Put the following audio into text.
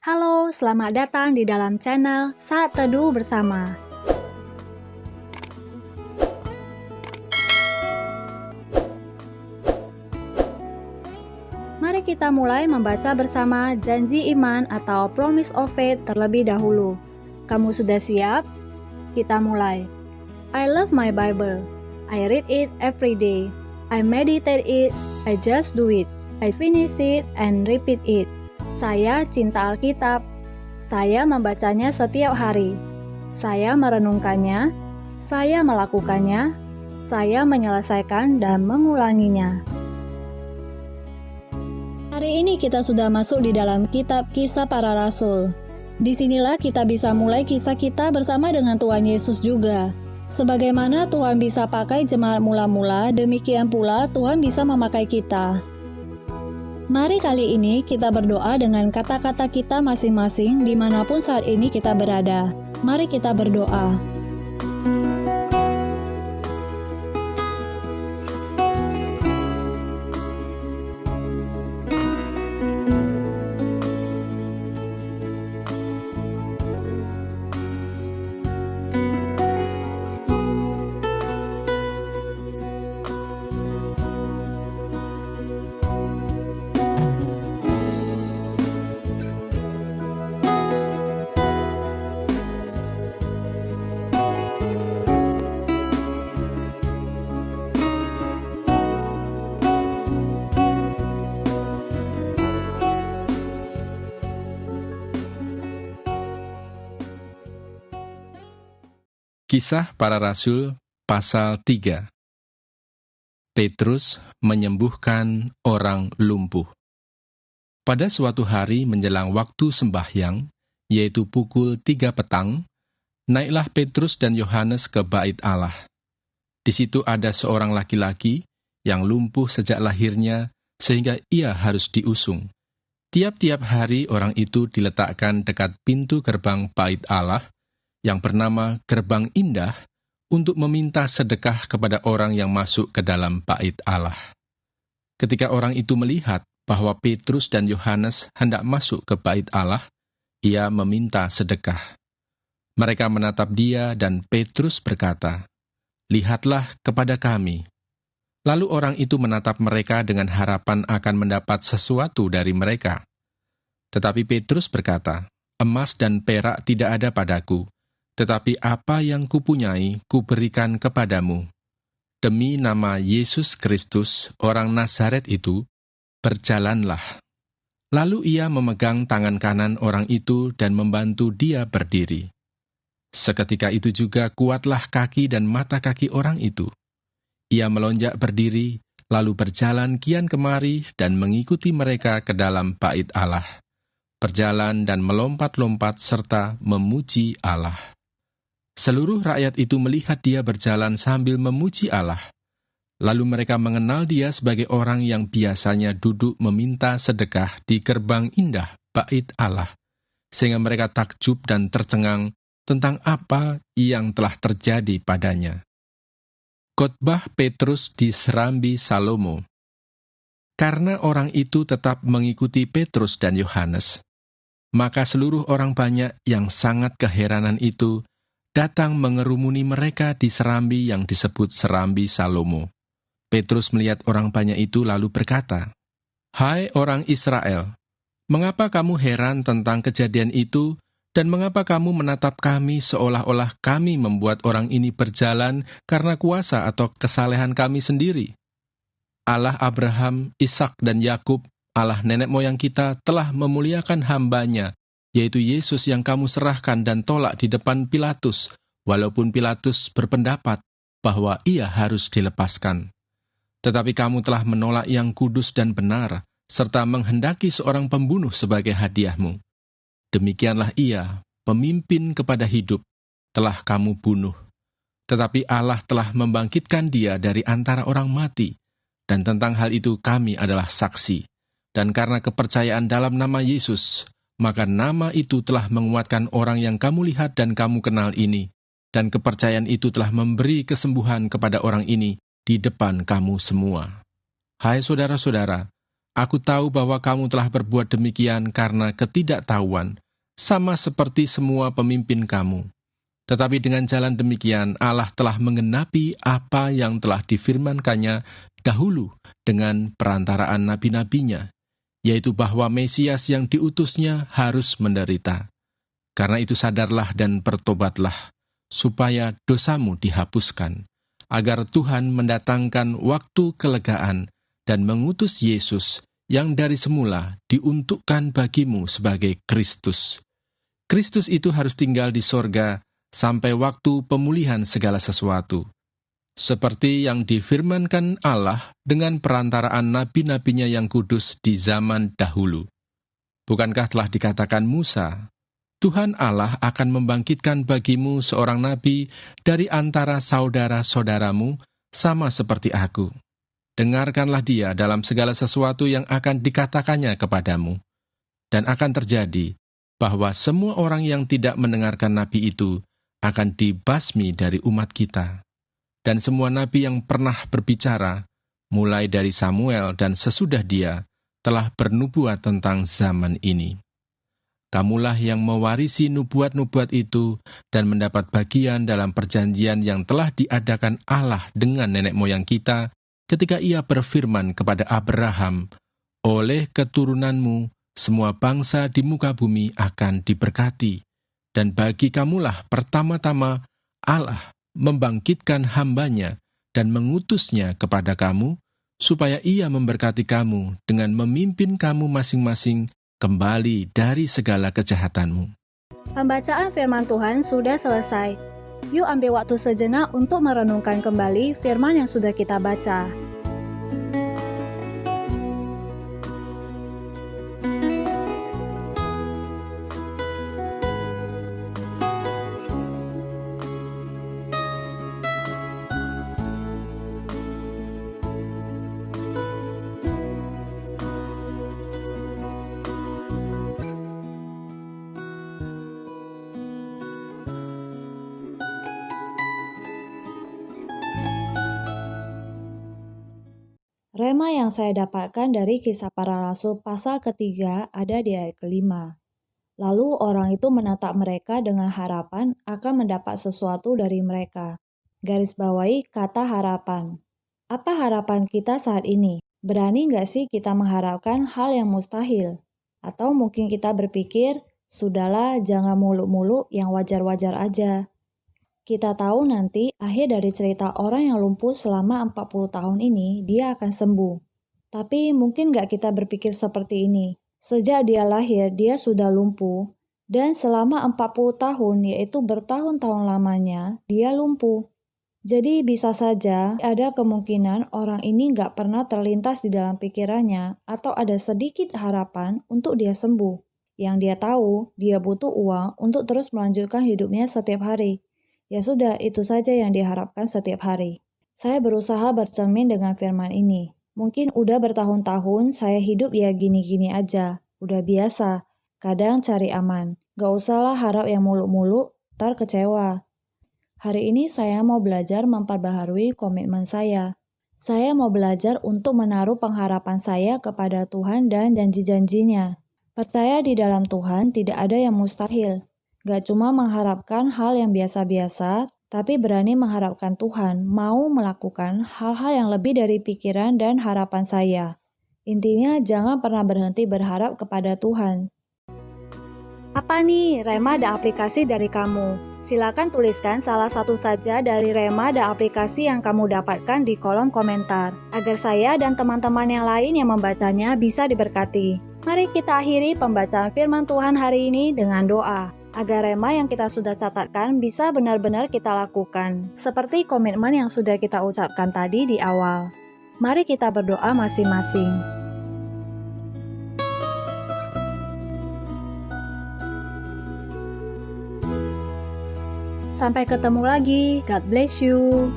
Halo, selamat datang di dalam channel Saat Teduh Bersama. Mari kita mulai membaca bersama janji iman atau Promise of Faith terlebih dahulu. Kamu sudah siap? Kita mulai. I love my Bible. I read it every day. I meditate it. I just do it. I finish it and repeat it. Saya cinta Alkitab. Saya membacanya setiap hari. Saya merenungkannya. Saya melakukannya. Saya menyelesaikan dan mengulanginya. Hari ini kita sudah masuk di dalam kitab Kisah Para Rasul. Disinilah kita bisa mulai kisah kita bersama dengan Tuhan Yesus juga. Sebagaimana Tuhan bisa pakai jemaat mula-mula, demikian pula Tuhan bisa memakai kita. Mari kali ini kita berdoa dengan kata-kata kita masing-masing dimanapun saat ini kita berada. Mari kita berdoa. Kisah Para Rasul pasal 3. Petrus menyembuhkan orang lumpuh. Pada suatu hari menjelang waktu sembahyang, yaitu pukul 3 petang, naiklah Petrus dan Yohanes ke bait Allah. Di situ ada seorang laki-laki yang lumpuh sejak lahirnya, sehingga ia harus diusung. Tiap-tiap hari orang itu diletakkan dekat pintu gerbang bait Allah, yang bernama Gerbang Indah, untuk meminta sedekah kepada orang yang masuk ke dalam bait Allah. Ketika orang itu melihat bahwa Petrus dan Yohanes hendak masuk ke bait Allah, ia meminta sedekah. Mereka menatap dia dan Petrus berkata, "Lihatlah kepada kami." Lalu orang itu menatap mereka dengan harapan akan mendapat sesuatu dari mereka. Tetapi Petrus berkata, "Emas dan perak tidak ada padaku, tetapi apa yang kupunyai, kuberikan kepadamu. Demi nama Yesus Kristus, orang Nazaret itu, berjalanlah." Lalu ia memegang tangan kanan orang itu dan membantu dia berdiri. Seketika itu juga kuatlah kaki dan mata kaki orang itu. Ia melonjak berdiri, lalu berjalan kian kemari dan mengikuti mereka ke dalam bait Allah. Berjalan dan melompat-lompat serta memuji Allah. Seluruh rakyat itu melihat dia berjalan sambil memuji Allah. Lalu mereka mengenal dia sebagai orang yang biasanya duduk meminta sedekah di gerbang indah bait Allah, sehingga mereka takjub dan tercengang tentang apa yang telah terjadi padanya. Khotbah Petrus di Serambi Salomo. Karena orang itu tetap mengikuti Petrus dan Yohanes, maka seluruh orang banyak yang sangat keheranan itu datang mengerumuni mereka di serambi yang disebut Serambi Salomo. Petrus melihat orang banyak itu lalu berkata, "Hai orang Israel, mengapa kamu heran tentang kejadian itu, dan mengapa kamu menatap kami seolah-olah kami membuat orang ini berjalan karena kuasa atau kesalehan kami sendiri? Allah Abraham, Ishak dan Yakub, Allah nenek moyang kita telah memuliakan hambanya, yaitu Yesus yang kamu serahkan dan tolak di depan Pilatus, walaupun Pilatus berpendapat bahwa ia harus dilepaskan. Tetapi kamu telah menolak yang kudus dan benar, serta menghendaki seorang pembunuh sebagai hadiahmu. Demikianlah ia, pemimpin kepada hidup, telah kamu bunuh. Tetapi Allah telah membangkitkan dia dari antara orang mati, dan tentang hal itu kami adalah saksi. Dan karena kepercayaan dalam nama Yesus, maka nama itu telah menguatkan orang yang kamu lihat dan kamu kenal ini, dan kepercayaan itu telah memberi kesembuhan kepada orang ini di depan kamu semua. Hai saudara-saudara, Aku tahu bahwa kamu telah berbuat demikian karena ketidaktahuan, sama seperti semua pemimpin kamu. Tetapi dengan jalan demikian, Allah telah menggenapi apa yang telah difirmankannya dahulu dengan perantaraan nabi-nabinya, yaitu bahwa Mesias yang diutusnya harus menderita. Karena itu sadarlah dan bertobatlah, supaya dosamu dihapuskan, agar Tuhan mendatangkan waktu kelegaan dan mengutus Yesus yang dari semula diuntukkan bagimu sebagai Kristus. Kristus itu harus tinggal di sorga sampai waktu pemulihan segala sesuatu, seperti yang difirmankan Allah dengan perantaraan nabi-nabinya yang kudus di zaman dahulu. Bukankah telah dikatakan Musa, Tuhan Allah akan membangkitkan bagimu seorang nabi dari antara saudara-saudaramu, sama seperti aku. Dengarkanlah dia dalam segala sesuatu yang akan dikatakannya kepadamu. Dan akan terjadi bahwa semua orang yang tidak mendengarkan nabi itu akan dibasmi dari umat kita. Dan semua nabi yang pernah berbicara, mulai dari Samuel dan sesudah dia, telah bernubuat tentang zaman ini. Kamulah yang mewarisi nubuat-nubuat itu dan mendapat bagian dalam perjanjian yang telah diadakan Allah dengan nenek moyang kita ketika ia berfirman kepada Abraham, oleh keturunanmu semua bangsa di muka bumi akan diberkati, dan bagi kamulah pertama-tama Allah membangkitkan hambanya dan mengutusnya kepada kamu, supaya ia memberkati kamu dengan memimpin kamu masing-masing kembali dari segala kejahatanmu. Pembacaan firman Tuhan sudah selesai. Yuk ambil waktu sejenak untuk merenungkan kembali firman yang sudah kita baca. Rema yang saya dapatkan dari Kisah Para Rasul pasal ketiga ada di ayat kelima. Lalu orang itu menatap mereka dengan harapan akan mendapat sesuatu dari mereka. Garis bawahi kata harapan. Apa harapan kita saat ini? Berani nggak sih kita mengharapkan hal yang mustahil? Atau mungkin kita berpikir, sudahlah jangan muluk-muluk yang wajar-wajar aja. Kita tahu nanti akhir dari cerita orang yang lumpuh selama 40 tahun ini, dia akan sembuh. Tapi mungkin nggak kita berpikir seperti ini. Sejak dia lahir, dia sudah lumpuh. Dan selama 40 tahun, yaitu bertahun-tahun lamanya, dia lumpuh. Jadi bisa saja ada kemungkinan orang ini nggak pernah terlintas di dalam pikirannya atau ada sedikit harapan untuk dia sembuh. Yang dia tahu, dia butuh uang untuk terus melanjutkan hidupnya setiap hari. Ya sudah, itu saja yang diharapkan setiap hari. Saya berusaha bercermin dengan firman ini. Mungkin udah bertahun-tahun saya hidup ya gini-gini aja. Udah biasa. Kadang cari aman. Gak usahlah harap yang muluk-muluk, ntar kecewa. Hari ini saya mau belajar memperbaharui komitmen saya. Saya mau belajar untuk menaruh pengharapan saya kepada Tuhan dan janji-janjinya. Percaya di dalam Tuhan tidak ada yang mustahil. Gak cuma mengharapkan hal yang biasa-biasa, tapi berani mengharapkan Tuhan mau melakukan hal-hal yang lebih dari pikiran dan harapan saya. Intinya jangan pernah berhenti berharap kepada Tuhan. Apa nih rema dan aplikasi dari kamu? Silakan tuliskan salah satu saja dari rema dan aplikasi yang kamu dapatkan di kolom komentar, agar saya dan teman-teman yang lain yang membacanya bisa diberkati. Mari kita akhiri pembacaan firman Tuhan hari ini dengan doa, agar rema yang kita sudah catatkan bisa benar-benar kita lakukan, seperti komitmen yang sudah kita ucapkan tadi di awal. Mari kita berdoa masing-masing. Sampai ketemu lagi, God bless you.